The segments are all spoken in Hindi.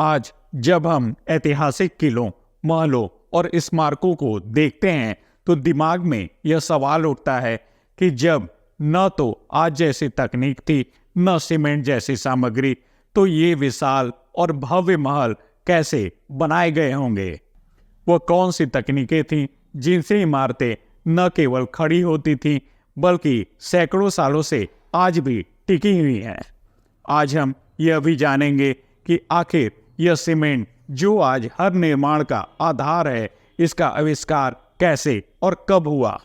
आज जब हम ऐतिहासिक किलों, महलों और स्मारकों को देखते हैं तो दिमाग में यह सवाल उठता है कि जब न तो आज जैसी तकनीक थी, न सीमेंट जैसी सामग्री, तो ये विशाल और भव्य महल कैसे बनाए गए होंगे। वह कौन सी तकनीकें थीं जिनसे इमारतें न केवल खड़ी होती थीं बल्कि सैकड़ों सालों से आज भी टिकी हुई हैं। आज हम यह भी जानेंगे कि आखिर यह सीमेंट जो आज हर निर्माण का आधार है, इसका आविष्कार कैसे और कब हुआ।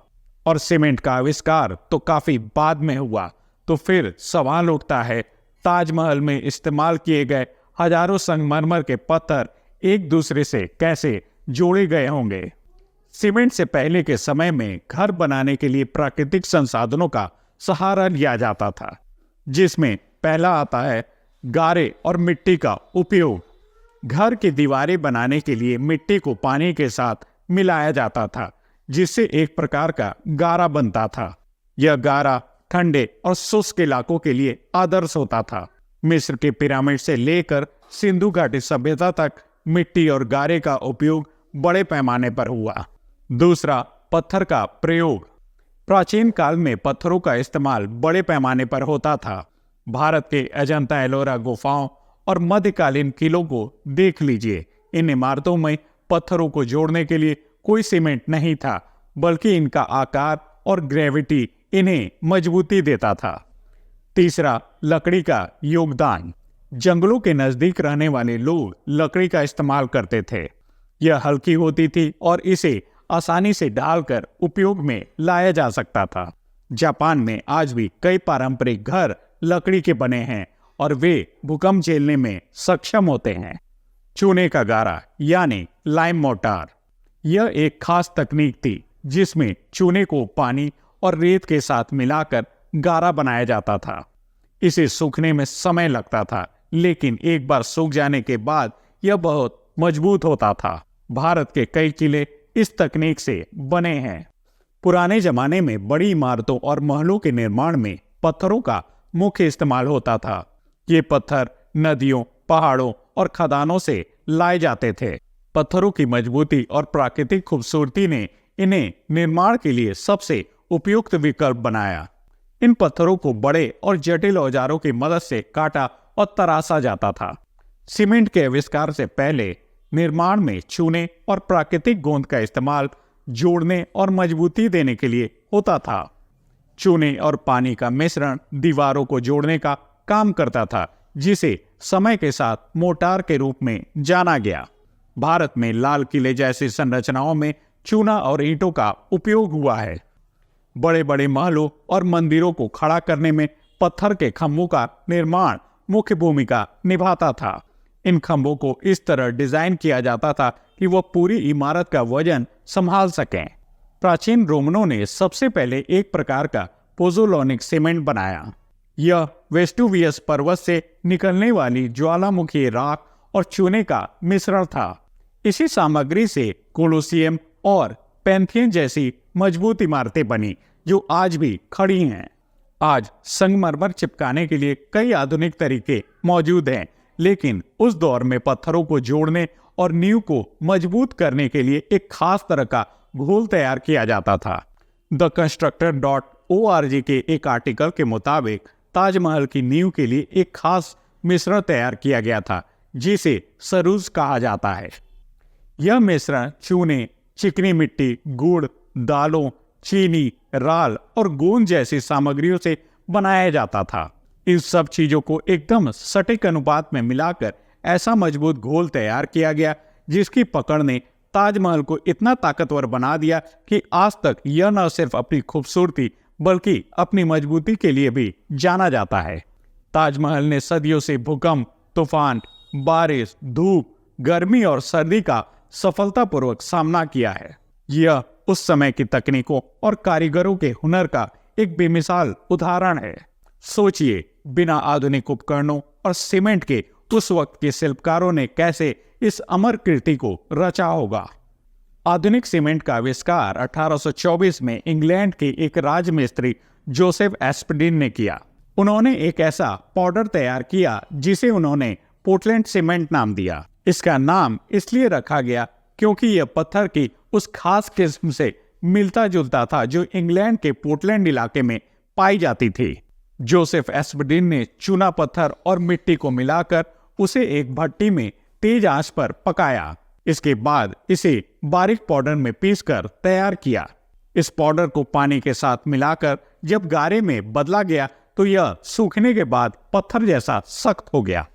और सीमेंट का आविष्कार तो काफी बाद में हुआ, तो फिर सवाल उठता है, ताजमहल में इस्तेमाल किए गए हजारों संगमरमर के पत्थर एक दूसरे से कैसे जोड़े गए होंगे। सीमेंट से पहले के समय में घर बनाने के लिए प्राकृतिक संसाधनों का सहारा लिया जाता था, जिसमें पहला आता है गारे और मिट्टी का उपयोग। घर की दीवारें बनाने के लिए मिट्टी को पानी के साथ मिलाया जाता था, जिससे एक प्रकार का गारा बनता था। यह गारा ठंडे और शुष्क इलाकों के लिए आदर्श होता था। मिस्र के पिरामिड से लेकर सिंधु घाटी सभ्यता तक मिट्टी और गारे का उपयोग बड़े पैमाने पर हुआ। दूसरा, पत्थर का प्रयोग। प्राचीन काल में पत्थरों का इस्तेमाल बड़े पैमाने पर होता था। भारत के अजंता एलोरा गुफाओं और मध्यकालीन किलों को देख लीजिए। इन इमारतों में पत्थरों को जोड़ने के लिए कोई सीमेंट नहीं था, बल्कि इनका आकार और ग्रेविटी इन्हें मजबूती देता था। तीसरा, लकड़ी का योगदान। जंगलों के नजदीक रहने वाले लोग लकड़ी का इस्तेमाल करते थे। यह हल्की होती थी और इसे आसानी से ढालकर उपयोग में लाया जा सकता था। जापान में आज भी कई पारंपरिक घर लकड़ी के बने हैं और वे भूकंप झेलने में सक्षम होते हैं। चूने का गारा यानी लाइम मोर्टार, यह एक खास तकनीक थी जिसमें चूने को पानी और रेत के साथ मिलाकर गारा बनाया जाता था। इसे सूखने में समय लगता था, लेकिन एक बार सूख जाने के बाद यह बहुत मजबूत होता था। भारत के कई किले इस तकनीक से बने हैं। पुराने जमाने में बड़ी इमारतों और महलों के निर्माण में पत्थरों का मुख्य इस्तेमाल होता था। ये पत्थर नदियों, पहाड़ों और खदानों से लाए जाते थे। पत्थरों की मजबूती और प्राकृतिक खूबसूरती ने इन्हें निर्माण के लिए सबसे उपयुक्त विकल्प बनाया। इन पत्थरों को बड़े और जटिल औजारों की मदद से काटा और तराशा जाता था। सीमेंट के आविष्कार से पहले निर्माण में चूने और प्राकृतिक गोंद का इस्तेमाल जोड़ने और मजबूती देने के लिए होता था। चूने और पानी का मिश्रण दीवारों को जोड़ने का काम करता था, जिसे समय के साथ मोर्टार के रूप में जाना गया। भारत में लाल किले जैसी संरचनाओं में चूना और ईंटों का उपयोग हुआ है। बड़े बड़े महलों और मंदिरों को खड़ा करने में पत्थर के खंभों का निर्माण मुख्य भूमिका निभाता था। इन खंभों को इस तरह डिजाइन किया जाता था कि वह पूरी इमारत का वजन संभाल सकें। प्राचीन रोमनों ने सबसे पहले एक प्रकार का पोज़ोलानिक सीमेंट बनाया। यह वेस्टुवियस पर्वत से निकलने वाली ज्वालामुखी राख और चूने का मिश्रण था। इसी सामग्री से कोलोसियम और पैंथियन जैसी मजबूत इमारतें बनी, जो आज भी खड़ी हैं। आज संगमरमर चिपकाने के लिए कई आधुनिक तरीके मौजूद हैं, लेकिन उस दौर में पत्थरों को जोड़ने और नींव को मजबूत करने के लिए एक खास तरह का घोल तैयार किया जाता था। theconstructor.org के एक आर्टिकल के मुताबिक ताजमहल की नींव के लिए एक खास मिश्रण तैयार किया गया था, जिसे सरूज कहा जाता है। यह मिश्रण चूने, चिकनी मिट्टी, गुड़, दालों, चीनी, राल और गोंद जैसी सामग्रियों से बनाया जाता था। इन सब चीजों को एकदम सटीक अनुपात में मिलाकर ऐसा मजबूत घोल तैयार किया गया, जिसकी पकड़ ने ताजमहल को इतना ताकतवर बना दिया कि आज तक यह न सिर्फ अपनी खूबसूरती बल्कि अपनी मजबूती के लिए भी जाना जाता है। ताजमहल ने सदियों से भूकंप, तूफान, बारिश, धूप, गर्मी और सर्दी का सफलतापूर्वक सामना किया है। यह उस समय की तकनीकों और कारीगरों के हुनर का एक बेमिसाल उदाहरण है। सोचिए, बिना आधुनिक उपकरणों और सीमेंट के उस वक्त के शिल्पकारों ने कैसे इस अमर कृति को रचा होगा। आधुनिक सीमेंट का आविष्कार 1824 में इंग्लैंड के एक राजमिस्त्री जोसेफ एस्पडिन ने किया। उन्होंने एक ऐसा पाउडर तैयार किया जिसे उन्होंने पोर्टलैंड सीमेंट नाम दिया। इसका नाम इसलिए रखा गया क्योंकि यह पत्थर की उस खास किस्म से मिलता जुलता था जो इंग्लैंड के पोर्टलैंड इलाके में पाई जाती थी। जोसेफ एस्पडीन ने चूना पत्थर और मिट्टी को मिलाकर उसे एक भट्टी में तेज आंच पर पकाया। इसके बाद इसे बारीक पाउडर में पीसकर तैयार किया। इस पाउडर को पानी के साथ मिलाकर जब गारे में बदला गया तो यह सूखने के बाद पत्थर जैसा सख्त हो गया।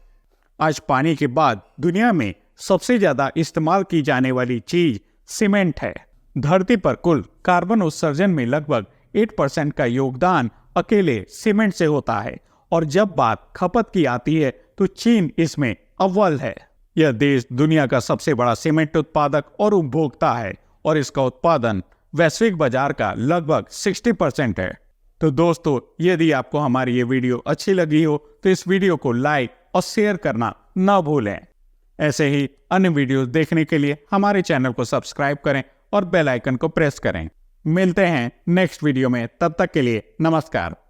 आज पानी के बाद दुनिया में सबसे ज्यादा इस्तेमाल की जाने वाली चीज सीमेंट है। धरती पर कुल कार्बन उत्सर्जन में लगभग 8% का योगदान अकेले सीमेंट से होता है और जब बात खपत की आती है तो चीन इसमें अव्वल है। यह देश दुनिया का सबसे बड़ा सीमेंट उत्पादक और उपभोक्ता है और इसका उत्पादन वैश्विक बाजार का लगभग 60% है। तो दोस्तों, यदि आपको हमारी ये वीडियो अच्छी लगी हो तो इस वीडियो को लाइक और शेयर करना न भूलें। ऐसे ही अन्य वीडियोस देखने के लिए हमारे चैनल को सब्सक्राइब करें और बेल आइकन को प्रेस करें। मिलते हैं नेक्स्ट वीडियो में, तब तक के लिए नमस्कार।